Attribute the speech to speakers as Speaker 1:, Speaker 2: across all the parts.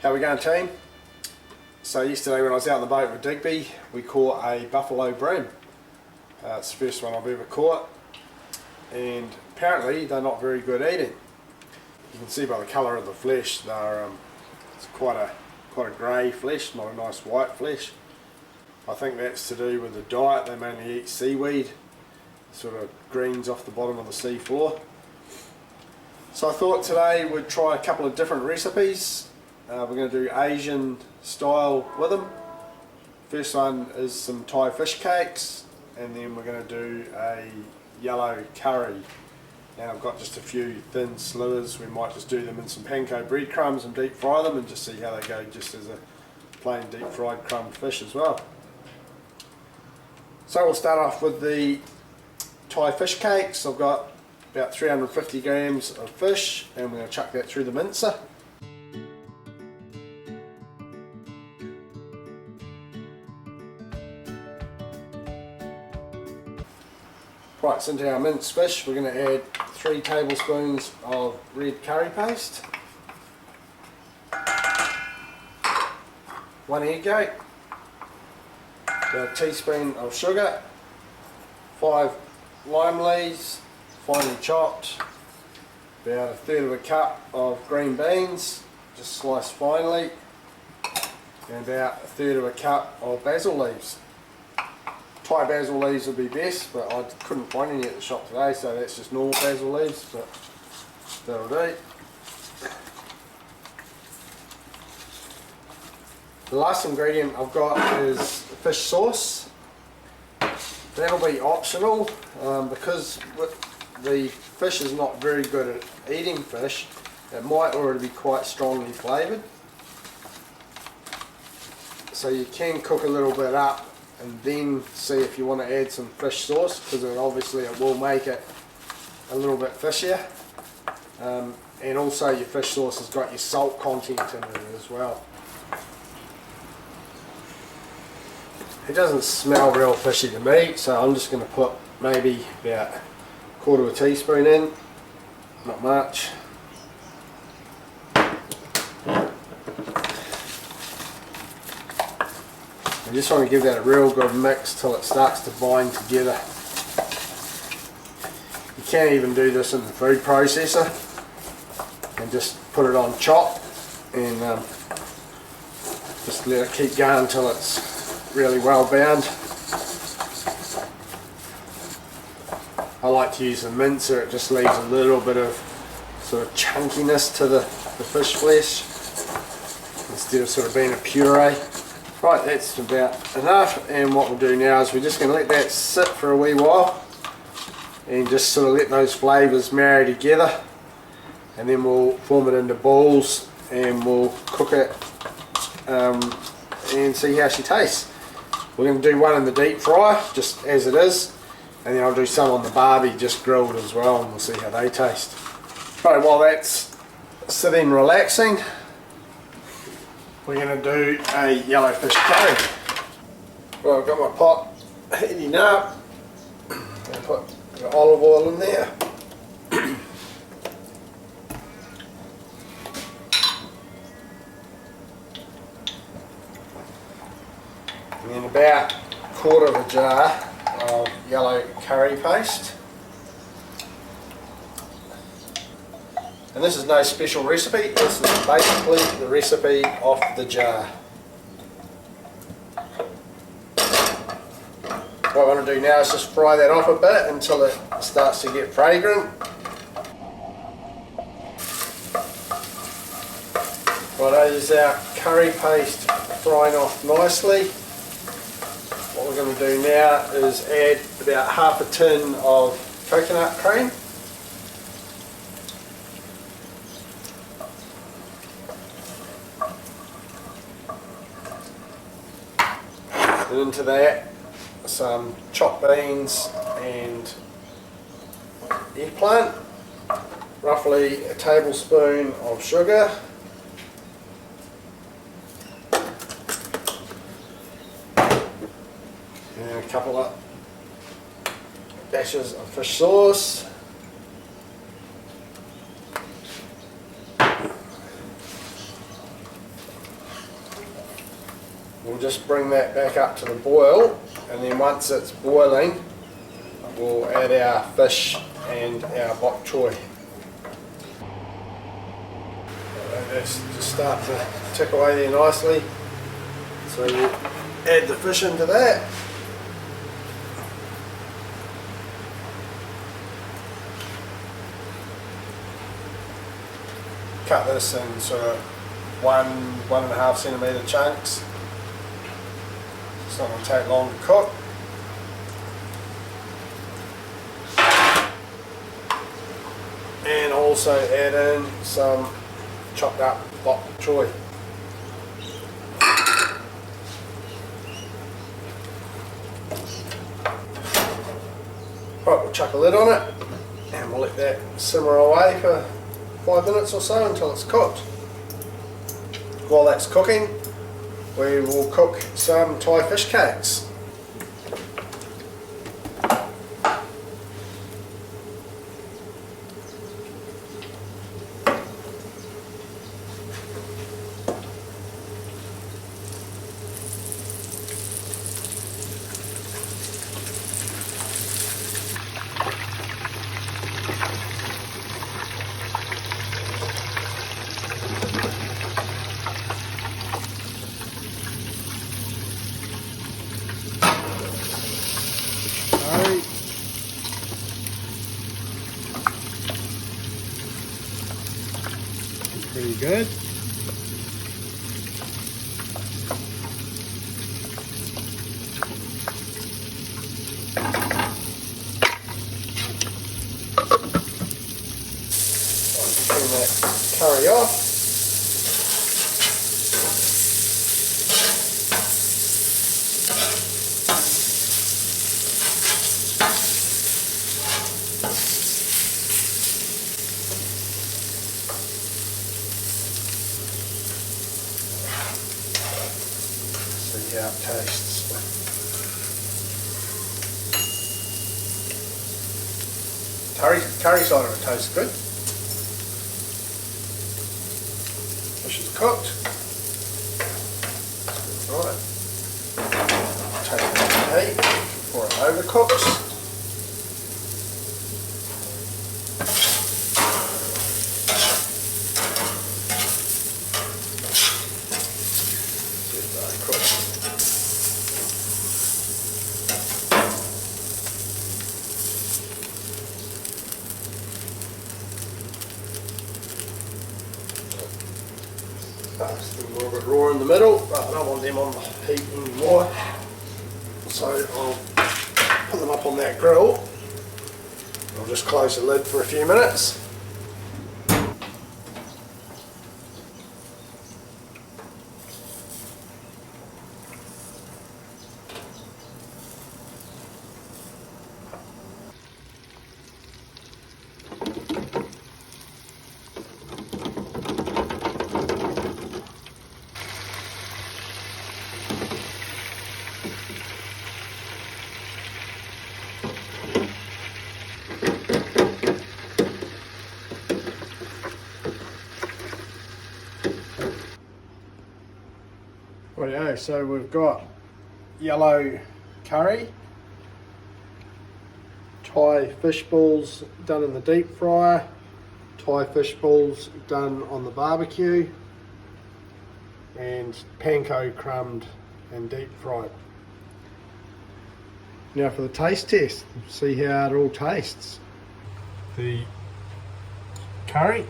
Speaker 1: How we going, team? So yesterday when I was out on the boat with Digby, we caught a Buff Bream. It's the first one I've ever caught, and apparently they're not very good eating. You can see by the colour of the flesh, they're it's quite a grey flesh, not a nice white flesh. I think that's to do with the diet. They mainly eat seaweed, sort of greens off the bottom of the sea floor. So I thought today we'd try a couple of different recipes. We're going to do Asian style with them. First one is some Thai fish cakes, and then we're going to do a yellow curry. Now I've got just a few thin slivers. We might just do them in some Panko breadcrumbs and deep fry them and just see how they go, just as a plain deep fried crumbed fish as well. So we'll start off with the Thai fish cakes. I've got about 350 grams of fish, and we're going to chuck that through the mincer. Right, so into our minced fish, we're going to add 3 tablespoons of red curry paste, 1 egg yolk, about a teaspoon of sugar, 5 lime leaves, finely chopped, about a third of a cup of green beans, just sliced finely, and about a third of a cup of basil leaves. Thai basil leaves would be best, but I couldn't find any at the shop today, so that's just normal basil leaves, but that'll do. The last ingredient I've got is fish sauce. That'll be optional, because the fish is not very good at eating fish. It might already be quite strongly flavoured, so you can cook a little bit up and then see if you want to add some fish sauce, because obviously it will make it a little bit fishier, and also your fish sauce has got your salt content in it as well. It doesn't smell real fishy to me, so I'm just going to put maybe about a quarter of a teaspoon in, not much. You just want to give that a real good mix till it starts to bind together. You can even do this in the food processor and just put it on chop and just let it keep going until it's really well bound. I like to use the mincer. It just leaves a little bit of sort of chunkiness to the fish flesh instead of sort of being a puree. Right, that's about enough, and what we'll do now is we're just going to let that sit for a wee while and just sort of let those flavours marry together, and then we'll form it into balls and we'll cook it and see how she tastes. We're going to do one in the deep fry just as it is, and then I'll do some on the barbie just grilled as well, and we'll see how they taste. Right, while that's sitting relaxing, we're going to do a yellow fish curry. Well, I've got my pot heating up. I'll put the olive oil in there. And then about a quarter of a jar of yellow curry paste. And this is no special recipe, this is basically the recipe off the jar. What I want to do now is just fry that off a bit until it starts to get fragrant. Right, there's our curry paste frying off nicely. What we're going to do now is add about half a tin of coconut cream. And into that some chopped beans and eggplant, roughly a tablespoon of sugar, and a couple of dashes of fish sauce, just bring that back up to the boil, and then once it's boiling we'll add our fish and our bok choy. That's just start to tick away there nicely, so you add the fish into that. Cut this in sort of 1.5 centimetre chunks. It's not going to take long to cook. And also add in some chopped up bok choy. Right, we'll chuck a lid on it and we'll let that simmer away for 5 minutes or so until it's cooked. While that's cooking, we will cook some Thai fish cakes. Pretty good. Turn that curry off. See how it tastes. Curry side of it tastes good. Fish is cooked. Right. Take it out of the heat before it overcooks. Still a little bit raw in the middle, but I don't want them on the heat anymore. So I'll put them up on that grill. I'll just close the lid for a few minutes. Rightio, so we've got yellow curry, Thai fish balls done in the deep fryer, Thai fish balls done on the barbecue, and Panko crumbed and deep fried. Now for the taste test, see how it all tastes. The curry.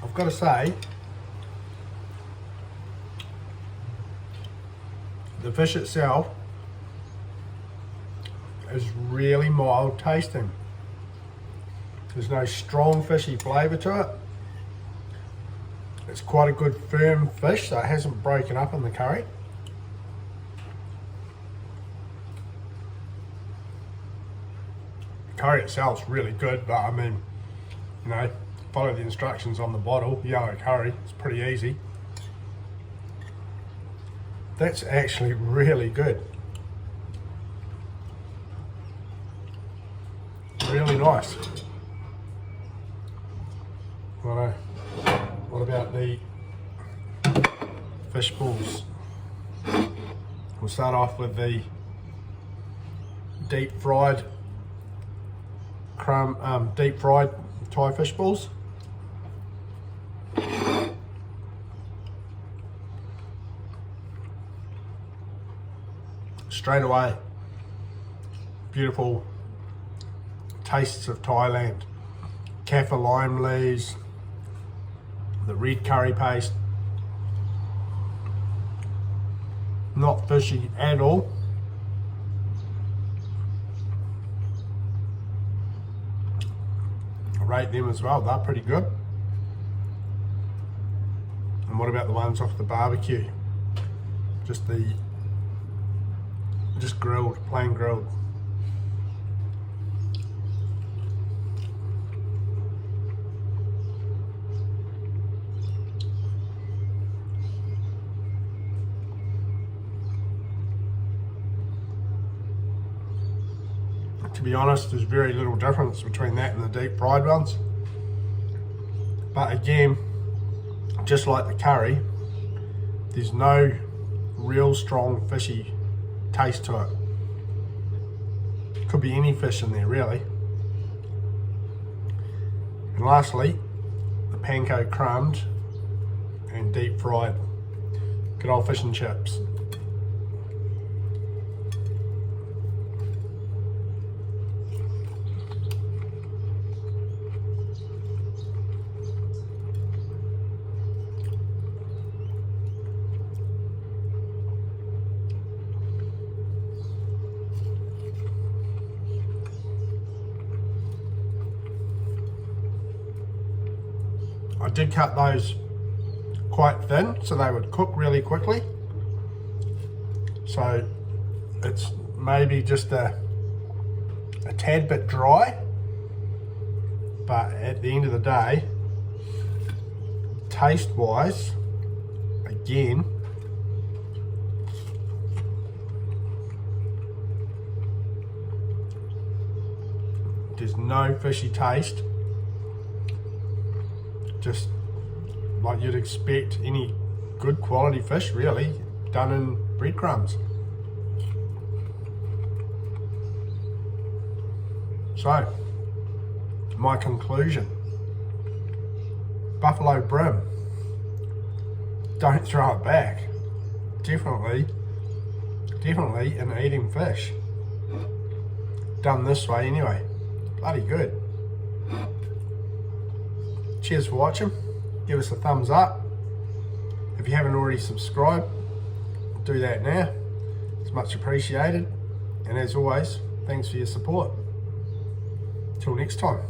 Speaker 1: I've got to say, the fish itself is really mild tasting. There's no strong fishy flavour to it. It's quite a good firm fish, so it hasn't broken up in the curry. The curry itself's really good, but I mean, you know, follow the instructions on the bottle. Yellow curry, it's pretty easy. That's actually really good. Really nice. Righto. What about the fish balls? We'll start off with the deep fried Thai fish balls. Straight away, beautiful tastes of Thailand. Kaffir lime leaves, the red curry paste. Not fishy at all. I rate them as well, they're pretty good. And what about the ones off the barbecue? Just grilled, plain grilled. To be honest, there's very little difference between that and the deep fried ones. But again, just like the curry, there's no real strong fishy taste to it. Could be any fish in there really. And lastly, the Panko crumbs and deep fried. Good old fish and chips. I did cut those quite thin so they would cook really quickly. So it's maybe just a tad bit dry, but at the end of the day, taste wise, again, there's no fishy taste. Just like you'd expect any good quality fish really, done in breadcrumbs. So, my conclusion, Buffalo Bream, don't throw it back. Definitely an eating fish. Done this way anyway, bloody good. Cheers for watching. Give us a thumbs up. If you haven't already subscribed, do that now. It's much appreciated. And as always, thanks for your support. Till next time.